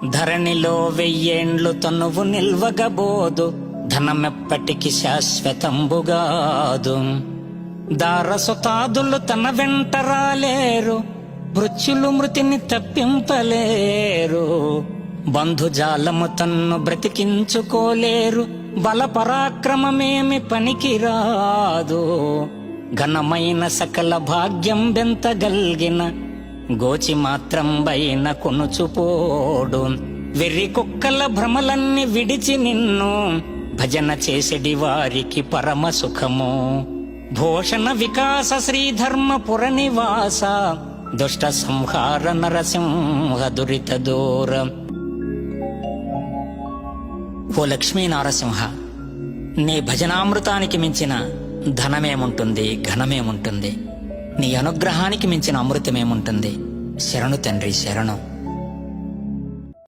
ధరణిలో వెయ్యేండ్లు తనువు నిల్వగబోదు, ధనమెప్పటికి శాశ్వతంబుగాదు. దారసుతాదులు తన వెంట రాలేరు, మృత్యులు మృతిని తప్పింపలేరు. బంధుజాలము తన్ను బ్రతికించుకోలేరు, బల పరాక్రమమేమి పనికిరాదు. ఘనమైన సకల భాగ్యం బెంతగల్గిన గోచి మాత్రం బైన కొనుచుపోడు. వెర్రి కుక్కల భ్రమలన్నీ విడిచి నిన్ను భజన చేసెడి వారికి పరమ సుఖము. భూషణ వికాస శ్రీధర్మపుర నివాస, దుష్ట సంహార నరసింహ దురిత దూర. ఓ లక్ష్మీ నారసింహ, నీ భజనామృతానికి మించిన ధనమేముంటుంది, ఘనమేముంటుంది? నీ అనుగ్రహానికి మించిన అమృతమేముంటుంది? శరణు తండ్రి, శరణు.